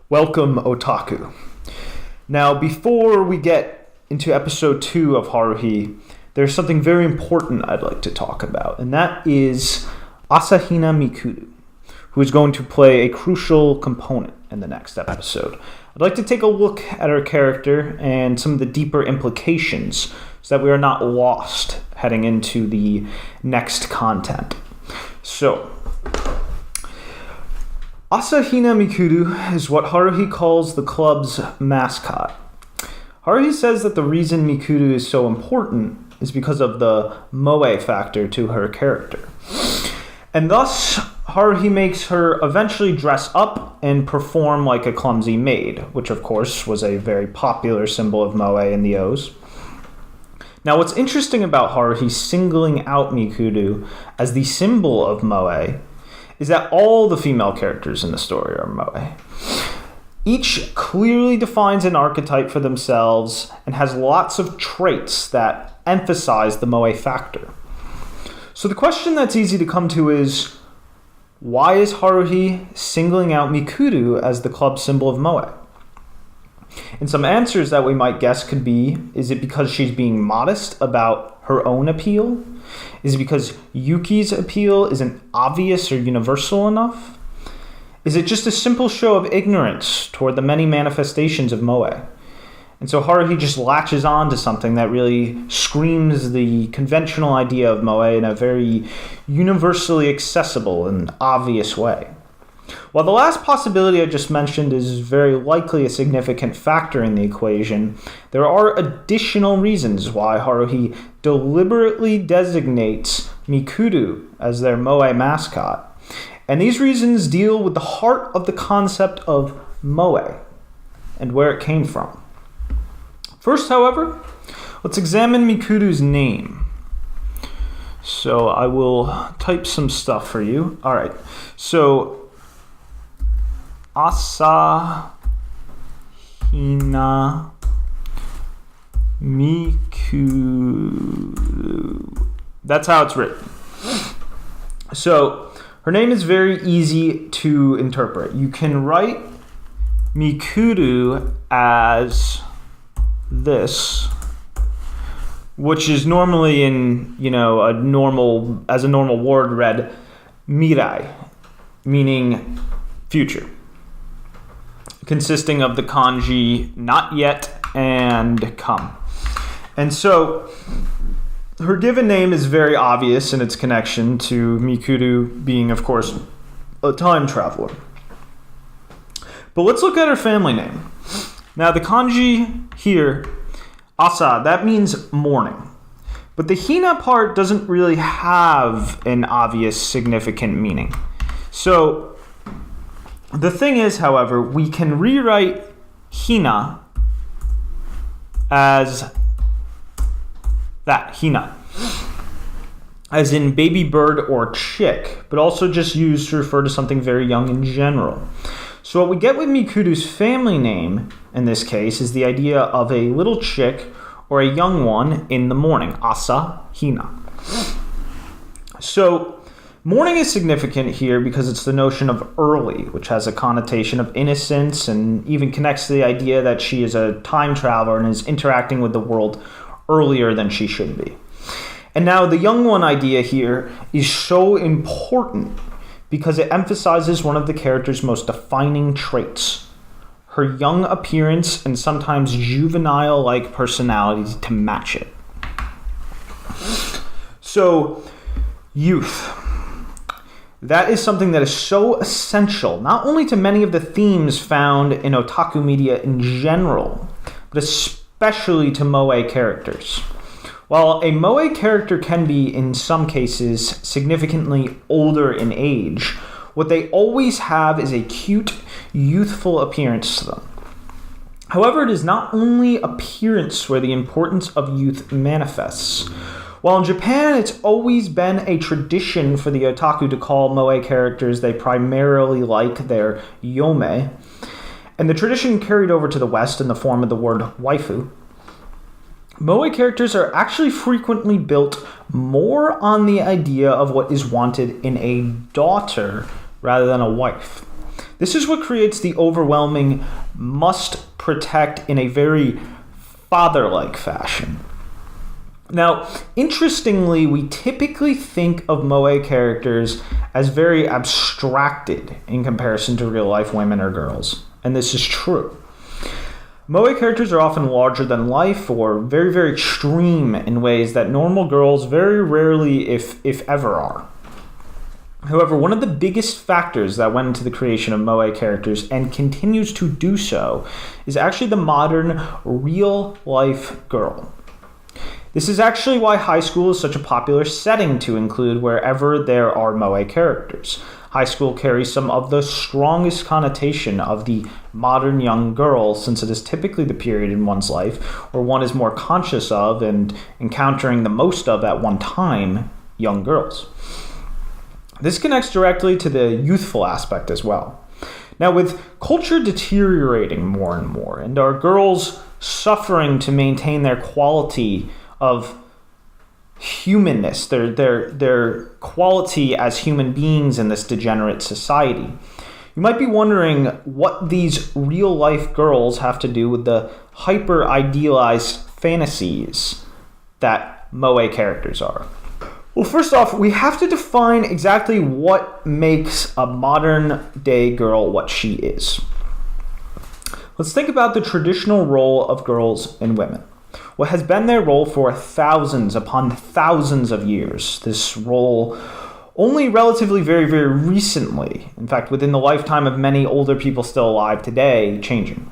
Welcome, Otaku. Now, before we get into episode 2 of Haruhi, there's something very important I'd like to talk about, and that is Asahina Mikuru, who is going to play a crucial component in the next episode. I'd like to take a look at her character and some of the deeper implications so that we are not lost heading into the next content. So, Asahina Mikuru is what Haruhi calls the club's mascot. Haruhi says that the reason Mikuru is so important is because of the moe factor to her character. And thus, Haruhi makes her eventually dress up and perform like a clumsy maid, which of course was a very popular symbol of moe in the O's. Now, what's interesting about Haruhi singling out Mikuru as the symbol of moe is that all the female characters in the story are moe. Each clearly defines an archetype for themselves and has lots of traits that emphasize the moe factor. So the question that's easy to come to is, why is Haruhi singling out Mikuru as the club symbol of moe? And some answers that we might guess could be, is it because she's being modest about her own appeal? Is it because Yuki's appeal isn't obvious or universal enough? Is it just a simple show of ignorance toward the many manifestations of moe? And so Haruhi just latches on to something that really screams the conventional idea of moe in a very universally accessible and obvious way. While the last possibility I just mentioned is very likely a significant factor in the equation, there are additional reasons why Haruhi deliberately designates Mikuru as their moe mascot. And these reasons deal with the heart of the concept of moe and where it came from. First, however, let's examine Mikuru's name. So I will type some stuff for you. All right, so Asahina Mikuru. That's how it's written. So her name is very easy to interpret. You can write Mikuru as this, which is normally in, a normal word read mirai, meaning future, consisting of the kanji not yet and come. And so her given name is very obvious in its connection to Mikuru being, of course, a time traveler. But let's look at her family name. Now, the kanji here, asa, that means morning. But the hina part doesn't really have an obvious significant meaning. So the thing is, however, we can rewrite hina as that, hina, as in baby bird or chick, but also just used to refer to something very young in general. So what we get with Mikuru's family name, in this case, is the idea of a little chick or a young one in the morning, Asahina. So morning is significant here because it's the notion of early, which has a connotation of innocence and even connects to the idea that she is a time traveler and is interacting with the world earlier than she should be. And now the young one idea here is so important because it emphasizes one of the character's most defining traits, her young appearance and sometimes juvenile-like personality to match it. So, youth. That is something that is so essential, not only to many of the themes found in otaku media in general, but especially to moe characters. While a moe character can be, in some cases, significantly older in age, what they always have is a cute, youthful appearance to them. However, it is not only appearance where the importance of youth manifests. While in Japan, it's always been a tradition for the otaku to call moe characters they primarily like their yome, and the tradition carried over to the West in the form of the word waifu. Moe characters are actually frequently built more on the idea of what is wanted in a daughter rather than a wife. This is what creates the overwhelming must protect in a very father-like fashion. Now, interestingly, we typically think of moe characters as very abstracted in comparison to real-life women or girls, and this is true. Moe characters are often larger than life or very, very extreme in ways that normal girls very rarely, if ever, are. However, one of the biggest factors that went into the creation of moe characters and continues to do so is actually the modern real-life girl. This is actually why high school is such a popular setting to include wherever there are moe characters. High school carries some of the strongest connotation of the modern young girl, since it is typically the period in one's life where one is more conscious of and encountering the most of at one time young girls. This connects directly to the youthful aspect as well. Now, with culture deteriorating more and more, and our girls suffering to maintain their quality of humanness, their quality as human beings in this degenerate society, you might be wondering what these real-life girls have to do with the hyper-idealized fantasies that moe characters are. Well, first off, we have to define exactly what makes a modern-day girl what she is. Let's think about the traditional role of girls and women. What has been their role for thousands upon thousands of years. This role only relatively very, very recently, in fact, within the lifetime of many older people still alive today, changing.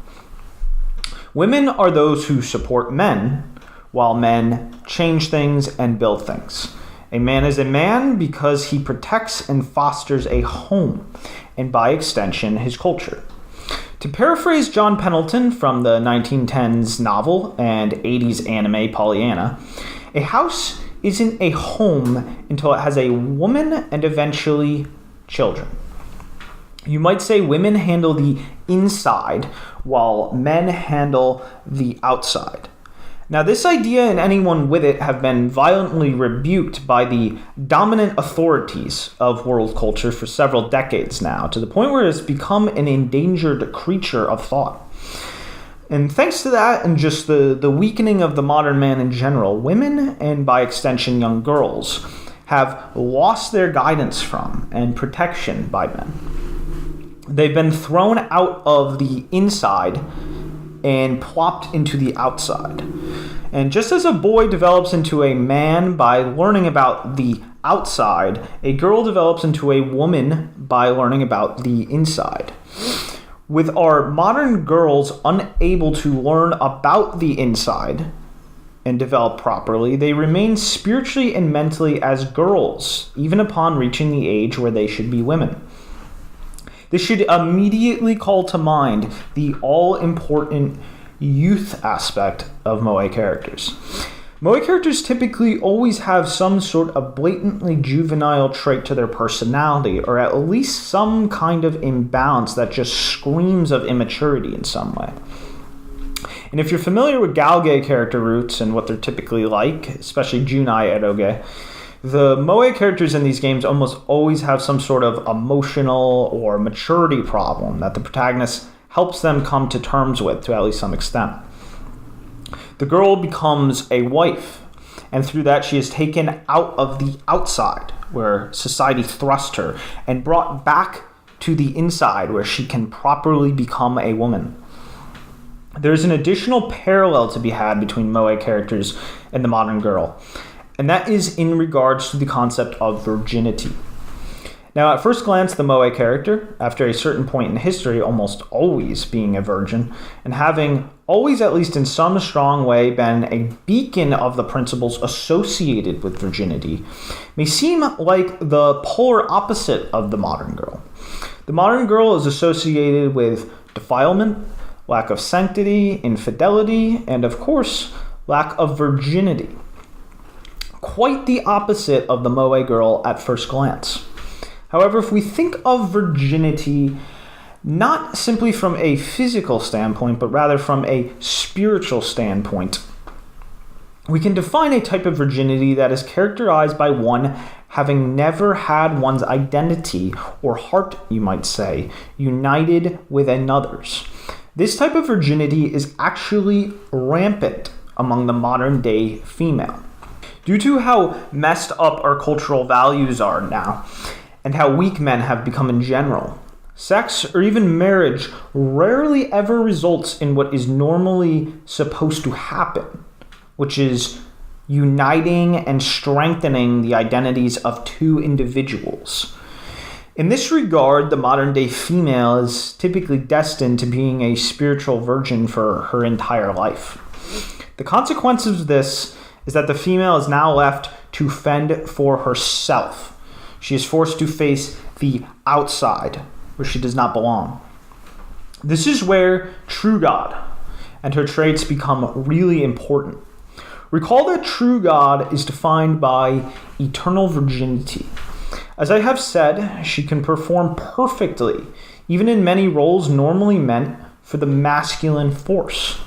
Women are those who support men, while men change things and build things. A man is a man because he protects and fosters a home, and by extension, his culture. To paraphrase John Pendleton from the 1910s novel and 80s anime Pollyanna, a house isn't a home until it has a woman and eventually children. You might say women handle the inside while men handle the outside. Now, this idea and anyone with it have been violently rebuked by the dominant authorities of world culture for several decades now, to the point where it's become an endangered creature of thought. And thanks to that and just the weakening of the modern man in general, women, and by extension young girls, have lost their guidance from and protection by men. They've been thrown out of the inside and plopped into the outside. And just as a boy develops into a man by learning about the outside, a girl develops into a woman by learning about the inside. With our modern girls unable to learn about the inside and develop properly, they remain spiritually and mentally as girls, even upon reaching the age where they should be women. This should immediately call to mind the all-important youth aspect of moe characters. Moe characters typically always have some sort of blatantly juvenile trait to their personality, or at least some kind of imbalance that just screams of immaturity in some way. And if you're familiar with Galge character roots and what they're typically like, especially Junai Eroge, the moe characters in these games almost always have some sort of emotional or maturity problem that the protagonist helps them come to terms with to at least some extent. The girl becomes a wife, and through that she is taken out of the outside, where society thrust her, and brought back to the inside, where she can properly become a woman. There's an additional parallel to be had between moe characters and the modern girl, and that is in regards to the concept of virginity. Now, at first glance, the moe character, after a certain point in history almost always being a virgin, and having always, at least in some strong way, been a beacon of the principles associated with virginity, may seem like the polar opposite of the modern girl. The modern girl is associated with defilement, lack of sanctity, infidelity, and of course, lack of virginity. Quite the opposite of the moe girl at first glance. However, if we think of virginity not simply from a physical standpoint, but rather from a spiritual standpoint, we can define a type of virginity that is characterized by one having never had one's identity, or heart, you might say, united with another's. This type of virginity is actually rampant among the modern day female. Due to how messed up our cultural values are now, and how weak men have become in general, sex or even marriage rarely ever results in what is normally supposed to happen, which is uniting and strengthening the identities of two individuals. In this regard, the modern day female is typically destined to being a spiritual virgin for her entire life. The consequence of this is that the female is now left to fend for herself. She is forced to face the outside, where she does not belong. This is where true God and her traits become really important. Recall that true God is defined by eternal virginity. As I have said, she can perform perfectly, even in many roles normally meant for the masculine force.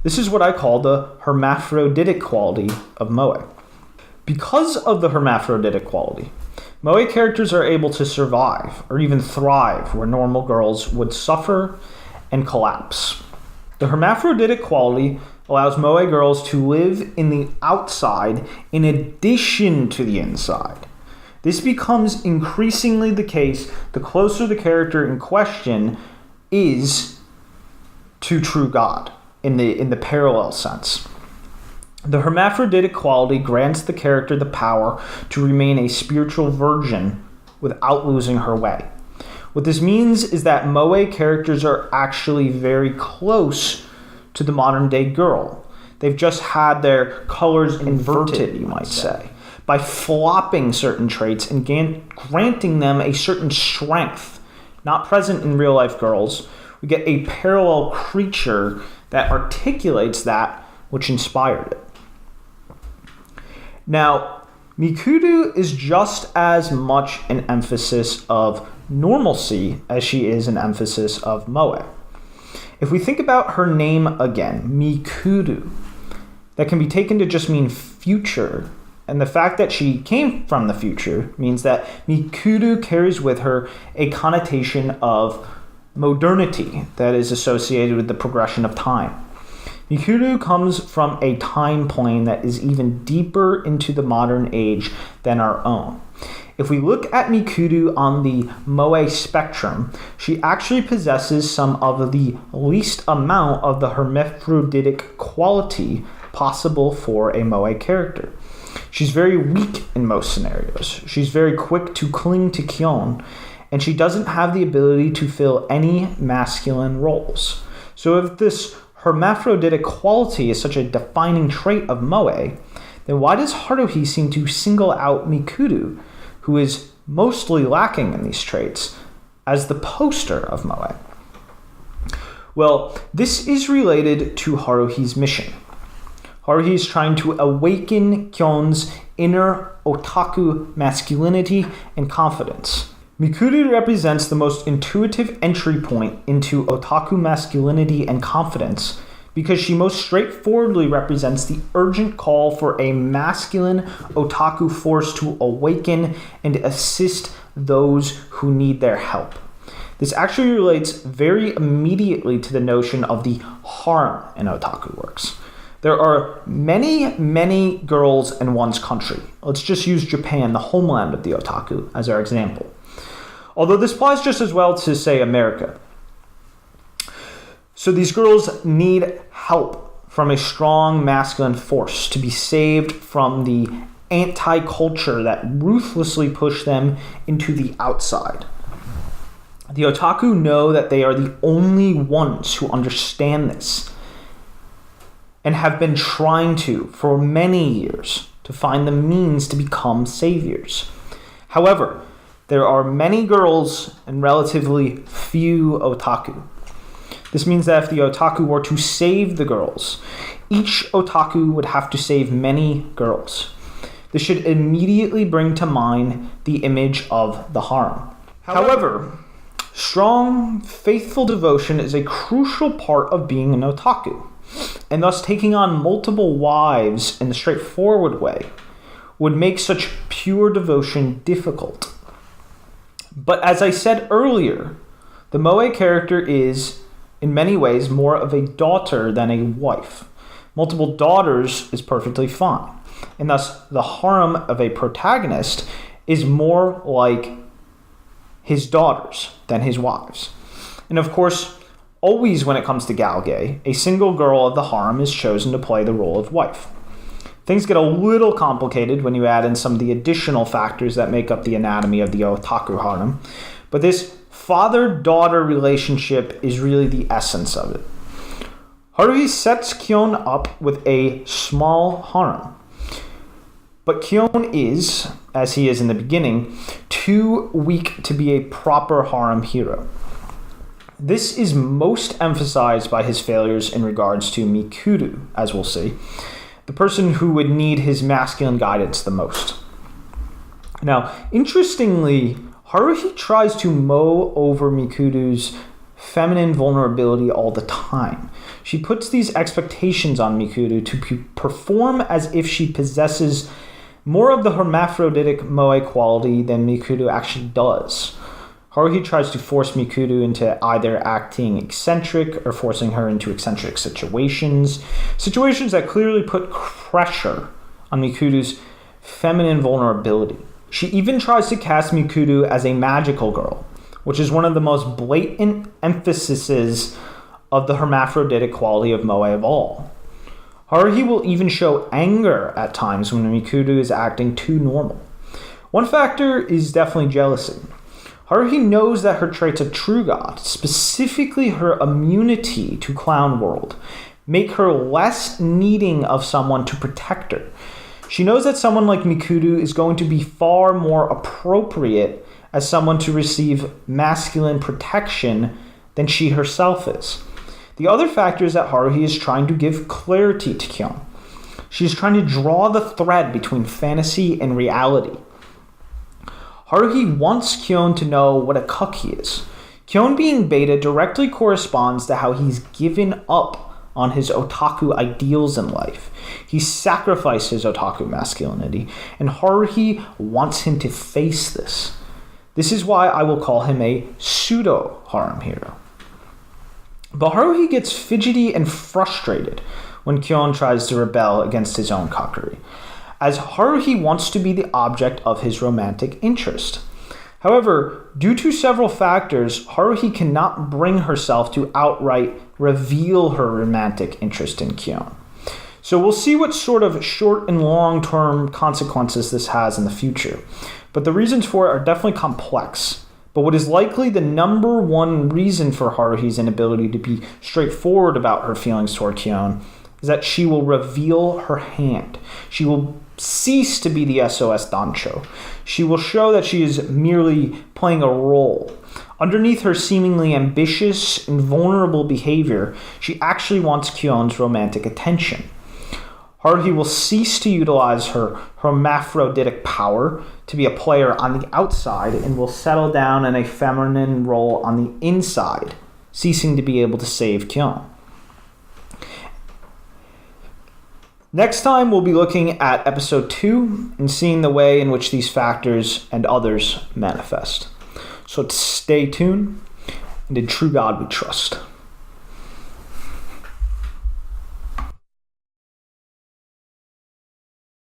This is what I call the hermaphroditic quality of moe. Because of the hermaphroditic quality, moe characters are able to survive or even thrive where normal girls would suffer and collapse. The hermaphroditic quality allows moe girls to live in the outside in addition to the inside. This becomes increasingly the case the closer the character in question is to true God in the parallel sense. The hermaphroditic quality grants the character the power to remain a spiritual virgin without losing her way. What this means is that moe characters are actually very close to the modern day girl. They've just had their colors inverted, you might say, by flopping certain traits and granting them a certain strength not present in real life girls. We get a parallel creature that articulates that which inspired it. Now, Mikuru is just as much an emphasis of normalcy as she is an emphasis of moe. If we think about her name again, Mikuru, that can be taken to just mean future, and the fact that she came from the future means that Mikuru carries with her a connotation of modernity that is associated with the progression of time. Mikuru comes from a time plane that is even deeper into the modern age than our own. If we look at Mikuru on the moe spectrum, she actually possesses some of the least amount of the hermaphroditic quality possible for a moe character. She's very weak in most scenarios. She's very quick to cling to Kyon, and she doesn't have the ability to fill any masculine roles. So if this hermaphroditic quality is such a defining trait of moe, then why does Haruhi seem to single out Mikuru, who is mostly lacking in these traits, as the poster of moe? Well, this is related to Haruhi's mission. Haruhi is trying to awaken Kyon's inner otaku masculinity and confidence. Mikuru represents the most intuitive entry point into otaku masculinity and confidence because she most straightforwardly represents the urgent call for a masculine otaku force to awaken and assist those who need their help. This actually relates very immediately to the notion of the harem in otaku works. There are many girls in one's country. Let's just use Japan, the homeland of the otaku, as our example. Although this applies just as well to, say, America. So these girls need help from a strong masculine force to be saved from the anti-culture that ruthlessly pushed them into the outside. The otaku know that they are the only ones who understand this and have been trying to, for many years, to find the means to become saviors. However, there are many girls and relatively few otaku. This means that if the otaku were to save the girls, each otaku would have to save many girls. This should immediately bring to mind the image of the harem. However, strong, faithful devotion is a crucial part of being an otaku, and thus taking on multiple wives in the straightforward way would make such pure devotion difficult. But as I said earlier, the moe character is, in many ways, more of a daughter than a wife. Multiple daughters is perfectly fine, and thus the harem of a protagonist is more like his daughters than his wives. And of course, always when it comes to galgay, a single girl of the harem is chosen to play the role of wife. Things get a little complicated when you add in some of the additional factors that make up the anatomy of the otaku harem, but this father-daughter relationship is really the essence of it. Haruhi sets Kyon up with a small harem, but Kyon is, as he is in the beginning, too weak to be a proper harem hero. This is most emphasized by his failures in regards to Mikuru, as we'll see, the person who would need his masculine guidance the most. Now, interestingly, Haruhi tries to mow over Mikuru's feminine vulnerability all the time. She puts these expectations on Mikuru to perform as if she possesses more of the hermaphroditic moe quality than Mikuru actually does. Haruhi tries to force Mikuru into either acting eccentric or forcing her into eccentric situations that clearly put pressure on Mikuru's feminine vulnerability. She even tries to cast Mikuru as a magical girl, which is one of the most blatant emphases of the hermaphroditic quality of moe of all. Haruhi will even show anger at times when Mikuru is acting too normal. One factor is definitely jealousy. Haruhi knows that her traits of true god, specifically her immunity to clown world, make her less needing of someone to protect her. She knows that someone like Mikuru is going to be far more appropriate as someone to receive masculine protection than she herself is. The other factor is that Haruhi is trying to give clarity to Kyon. She is trying to draw the thread between fantasy and reality. Haruhi wants Kyon to know what a cuck he is. Kyon being beta directly corresponds to how he's given up on his otaku ideals in life. He sacrificed his otaku masculinity, and Haruhi wants him to face this. This is why I will call him a pseudo-harem hero. But Haruhi gets fidgety and frustrated when Kyon tries to rebel against his own cockery, as Haruhi wants to be the object of his romantic interest. However, due to several factors, Haruhi cannot bring herself to outright reveal her romantic interest in Kyon. So we'll see what sort of short and long-term consequences this has in the future. But the reasons for it are definitely complex. But what is likely the number one reason for Haruhi's inability to be straightforward about her feelings toward Kyon is that she will reveal her hand. She will cease to be the SOS Dancho. She will show that she is merely playing a role. Underneath her seemingly ambitious and vulnerable behavior, she actually wants Kyon's romantic attention. Haruhi will cease to utilize her hermaphroditic power to be a player on the outside and will settle down in a feminine role on the inside, ceasing to be able to save Kyon. Next time, we'll be looking at episode 2 and seeing the way in which these factors and others manifest. So stay tuned, and in true God we trust.